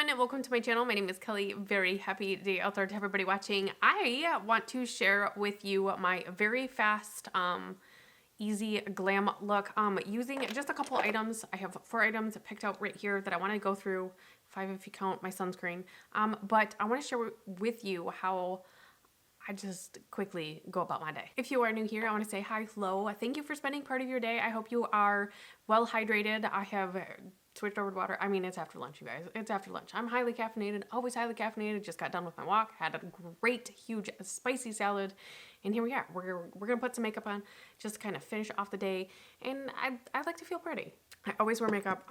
everyone, and welcome to my channel. My name is Kelly. Very happy day out there to everybody watching. I want to share with you my very fast, easy glam look using just a couple items. I have 4 items picked out right here that I want to go through, 5 if you count my sunscreen. But I want to share with you how I just quickly go about my day. If you are new here, I want to say hi, hello. Thank you for spending part of your day. I hope you are well hydrated. I have switched over to water. I mean, it's after lunch, you guys. It's after lunch. I'm highly caffeinated, always highly caffeinated. Just got done with my walk, had a great, huge, spicy salad, and here we are. We're gonna put some makeup on just to kind of finish off the day, and I like to feel pretty. I always wear makeup.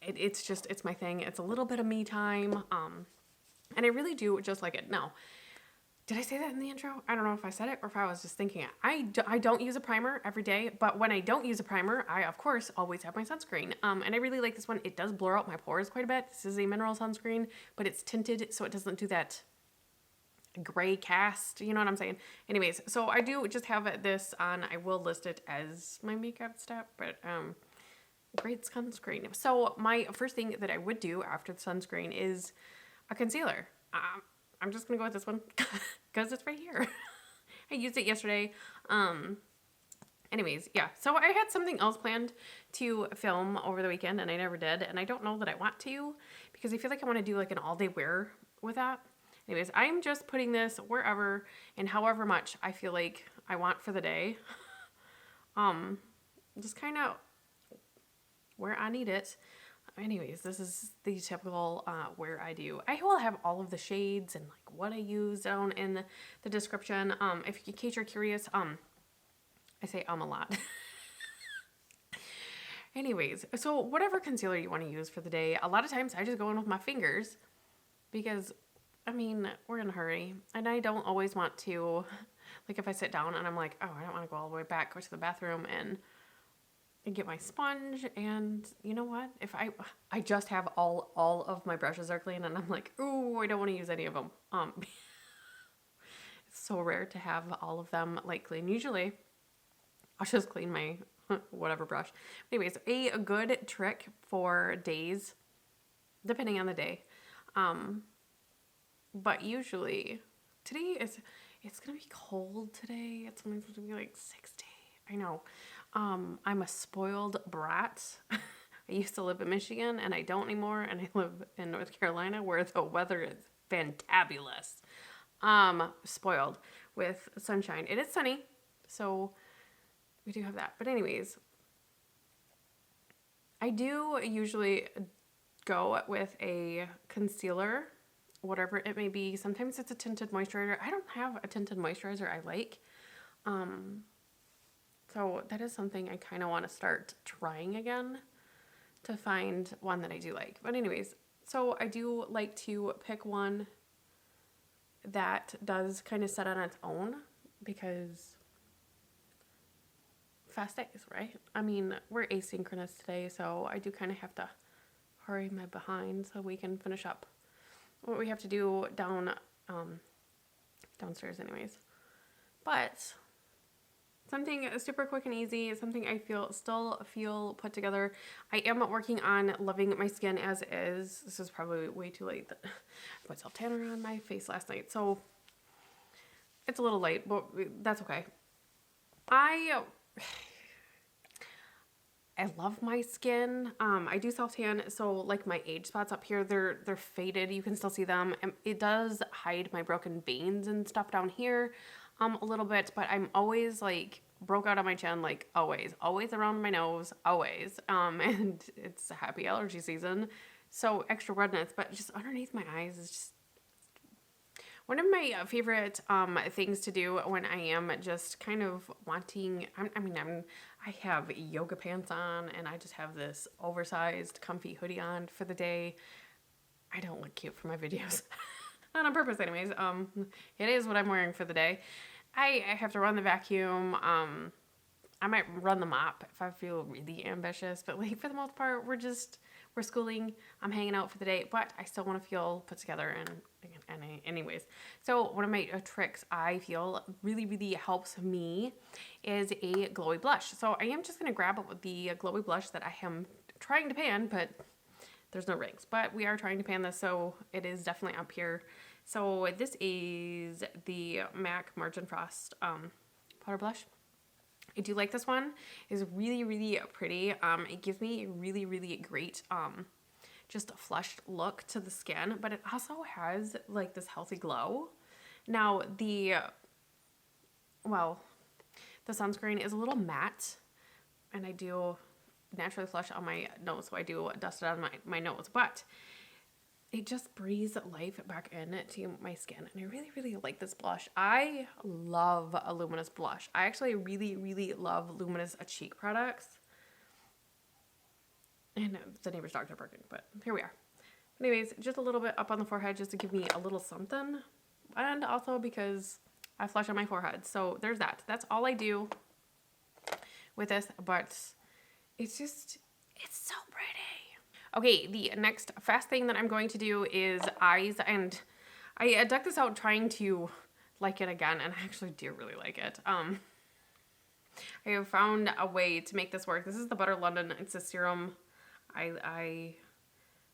It's my thing. It's a little bit of me time, and I really do just like it. Now, did I say that in the intro? I don't know if I said it or if I was just thinking it. I don't use a primer every day, but when I don't use a primer, I, of course, always have my sunscreen. And I really like this one. It does blur out my pores quite a bit. This is a mineral sunscreen, but it's tinted, so it doesn't do that gray cast, you know what I'm saying? Anyways, so I do just have this on. I will list it as my makeup step, but great sunscreen. So my first thing that I would do after the sunscreen is a concealer. I'm just gonna go with this one because it's right here. I used it yesterday. Anyways, yeah. So I had something else planned to film over the weekend and I never did. And I don't know that I want to because I feel like I want to do like an all day wear with that. Anyways, I'm just putting this wherever and however much I feel like I want for the day. Just kind of where I need it. Anyways, this is the typical where I do. I will have all of the shades and like what I use down in the description. If in case you're curious, I say a lot. Anyways, so whatever concealer you want to use for the day, a lot of times I just go in with my fingers because, I mean, we're in a hurry and I don't always want to, like if I sit down and I'm like, oh, I don't want to go all the way back, go to the bathroom and get my sponge, and you know what, if I just have all of my brushes are clean and I'm like, ooh, I don't want to use any of them. It's so rare to have all of them like clean. Usually I'll just clean my whatever brush. Anyways, a good trick for days, depending on the day, but usually today it's gonna be cold today. It's only supposed to be like 60. I know. I'm a spoiled brat. I used to live in Michigan and I don't anymore, and I live in North Carolina where the weather is fantabulous. Spoiled with sunshine. It is sunny, so we do have that. But anyways, I do usually go with a concealer, whatever it may be. Sometimes it's a tinted moisturizer. I don't have a tinted moisturizer I like. So that is something I kind of want to start trying again to find one that I do like. But anyways, so I do like to pick one that does kind of set on its own because fast days, right? I mean, we're asynchronous today, so I do kind of have to hurry my behind so we can finish up what we have to do downstairs anyways. But something super quick and easy, something I still feel put together. I am working on loving my skin as is. This is probably way too late. I put self-tanner on my face last night, so it's a little late, but that's okay. I love my skin. I do self-tan, so like my age spots up here, they're faded. You can still see them. And it does hide my broken veins and stuff down here a little bit, but I'm always like broke out on my chin, like always around my nose, always. And it's a happy allergy season, so extra redness, but just underneath my eyes is just one of my favorite things to do when I am just kind of wanting, I have yoga pants on and I just have this oversized comfy hoodie on for the day. I don't look cute for my videos. Not on purpose anyways. It is what I'm wearing for the day. I have to run the vacuum. I might run the mop if I feel really ambitious, but like for the most part, we're schooling. I'm hanging out for the day, but I still want to feel put together and anyways. So one of my tricks I feel really helps me is a glowy blush. So I am just going to grab the glowy blush that I am trying to pan, but there's no rings, but we are trying to pan this, so it is definitely up here. So this is the MAC Margin Frost powder blush. I do like this one. It's really, really pretty. It gives me a really, really great just a flushed look to the skin, but it also has like this healthy glow. Now the sunscreen is a little matte, and I do naturally flush on my nose, so I do dust it on my nose, but it just breathes life back into my skin, and I really, really like this blush. I love a luminous blush. I actually really, really love luminous cheek products. And the neighbor's dogs are barking, but here we are. Anyways, just a little bit up on the forehead just to give me a little something, and also because I flush on my forehead. So there's that. That's all I do with this, but it's just, it's so pretty. Okay, the next fast thing that I'm going to do is eyes, and I decked this out trying to like it again, and I actually do really like it. I have found a way to make this work. This is the Butter London. It's a serum eye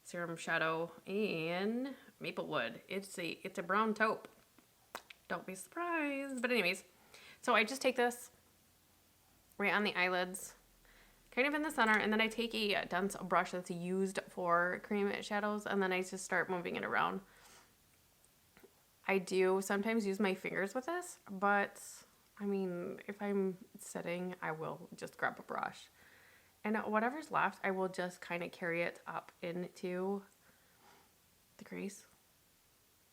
serum shadow in Maplewood. It's a brown taupe. Don't be surprised. But anyways, so I just take this right on the eyelids, kind of in the center, and then I take a dense brush that's used for cream shadows, and then I just start moving it around. I do sometimes use my fingers with this, but I mean, if I'm sitting, I will just grab a brush. And whatever's left, I will just kind of carry it up into the crease.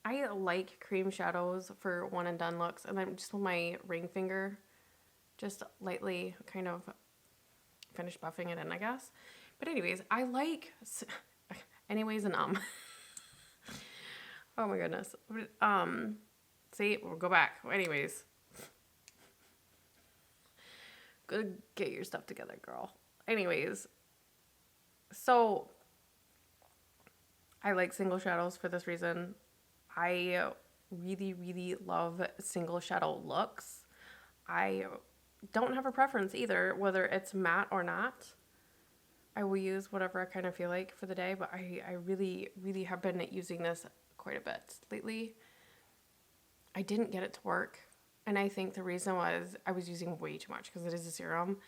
I like cream shadows for one and done looks, and then just with my ring finger, just lightly kind of finish buffing it in, I guess. But anyways, I like, anyways, and oh my goodness. See, we'll go back. Anyways, go get your stuff together, girl. Anyways, so I like single shadows for this reason. I really, really love single shadow looks. I don't have a preference either, whether it's matte or not. I will use whatever I kind of feel like for the day, but I really, really have been using this quite a bit lately. I didn't get it to work, and I think the reason was I was using way too much because it is a serum,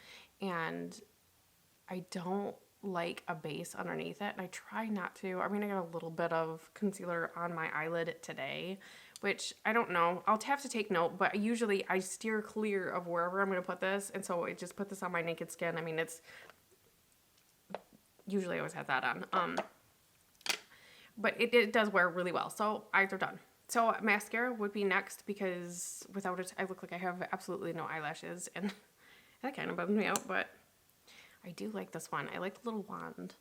and I don't like a base underneath it, and I try not to. I mean, I got a little bit of concealer on my eyelid today, which I don't know. I'll have to take note, but usually I steer clear of wherever I'm going to put this, and so I just put this on my naked skin. I mean, it's usually I always have that on. But it does wear really well, so eyes are done. So mascara would be next, because without it, I look like I have absolutely no eyelashes, and that kind of bums me out, but I do like this one. I like the little wand.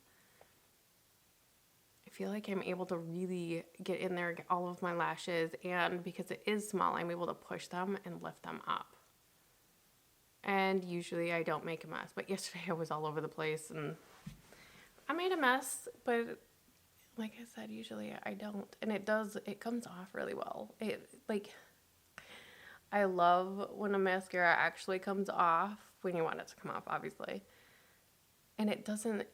I feel like I'm able to really get in there, get all of my lashes, and because it is small, I'm able to push them and lift them up. And usually I don't make a mess, but yesterday I was all over the place, and I made a mess, but like I said, usually I don't, and it comes off really well. I love when a mascara actually comes off, when you want it to come off, obviously. And it doesn't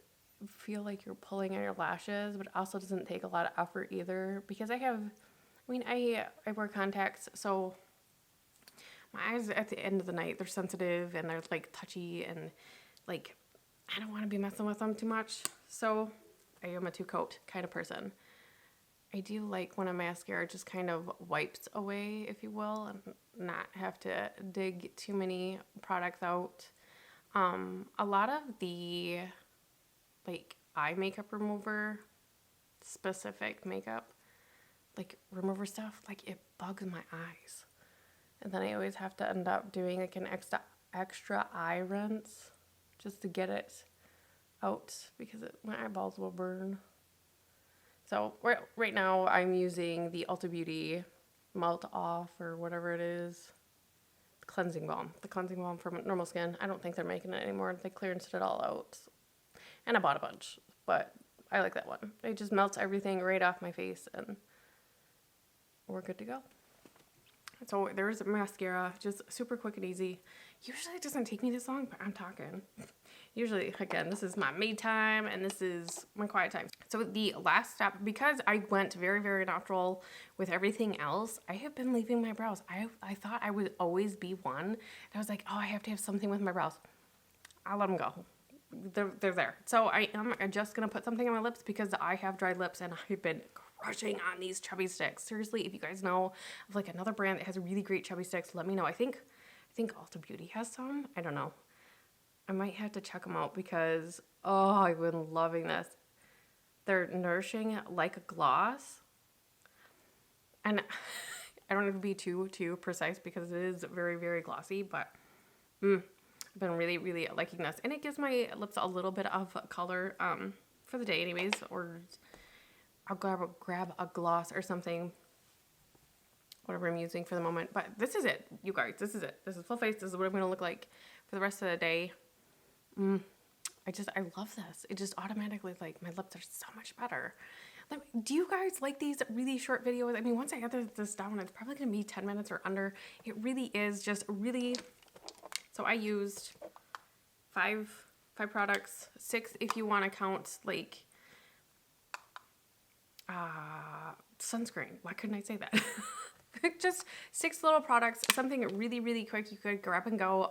feel like you're pulling on your lashes, but it also doesn't take a lot of effort either, because I wear contacts, so my eyes at the end of the night, they're sensitive and they're like touchy, and like I don't want to be messing with them too much, so I am a two-coat kind of person. I do like when a mascara just kind of wipes away, if you will, and not have to dig too many products out. A lot of the like eye makeup remover specific makeup, like remover stuff, like it bugs my eyes. And then I always have to end up doing like an extra eye rinse just to get it out, because my eyeballs will burn. So right now I'm using the Ulta Beauty Melt Off, or whatever it is, cleansing balm. The cleansing balm for normal skin. I don't think they're making it anymore. They clearanced it all out. And I bought a bunch, but I like that one. It just melts everything right off my face, and we're good to go. So there's mascara, just super quick and easy. Usually it doesn't take me this long, but I'm talking. Usually, again, this is my me time and this is my quiet time. So the last step, because I went very, very natural with everything else, I have been leaving my brows. I thought I would always be one. And I was like, oh, I have to have something with my brows. I'll let them go. They're there. So I am just going to put something on my lips because I have dry lips and I've been crushing on these chubby sticks. Seriously, if you guys know of like another brand that has really great chubby sticks, let me know. I think Ulta Beauty has some. I don't know. I might have to check them out because, oh, I've been loving this. They're nourishing like a gloss. And I don't have to be too precise because it is very, very glossy, but I've been really, really liking this. And it gives my lips a little bit of color for the day anyways, or I'll grab a gloss or something, whatever I'm using for the moment. But this is it, you guys. This is it. This is full face. This is what I'm going to look like for the rest of the day. I love this. It just automatically, like, my lips are so much better. Like, do you guys like these really short videos? I mean, once I get this down, it's probably going to be 10 minutes or under. It really is just really, so I used five products, 6 if you want to count, like, sunscreen. Why couldn't I say that? Just 6 little products, something really, really quick you could grab and go.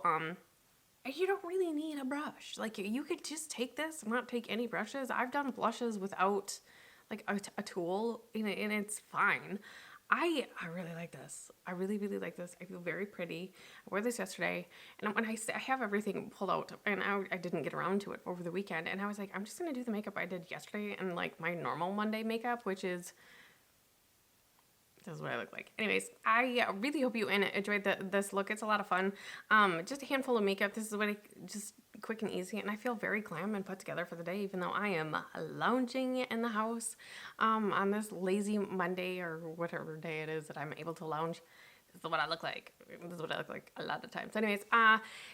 You don't really need a brush. Like, you could just take this and not take any brushes. I've done blushes without like a tool and it's fine. I really like this. I really, really like this. I feel very pretty. I wore this yesterday, and when I have everything pulled out, and I didn't get around to it over the weekend, and I was like, I'm just gonna do the makeup I did yesterday and like my normal Monday makeup, which is, this is what I look like. Anyways, I really hope you enjoyed this look. It's a lot of fun. Just a handful of makeup. This is what just quick and easy, and I feel very glam and put together for the day, even though I am lounging in the house on this lazy Monday or whatever day it is that I'm able to lounge. This is what I look like. This is what I look like a lot of times. So anyways,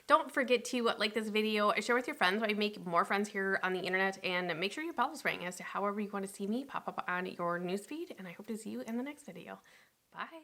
don't forget to like this video, share with your friends. I make more friends here on the internet, and make sure your bells ring as to however you want to see me pop up on your newsfeed. And I hope to see you in the next video. Bye.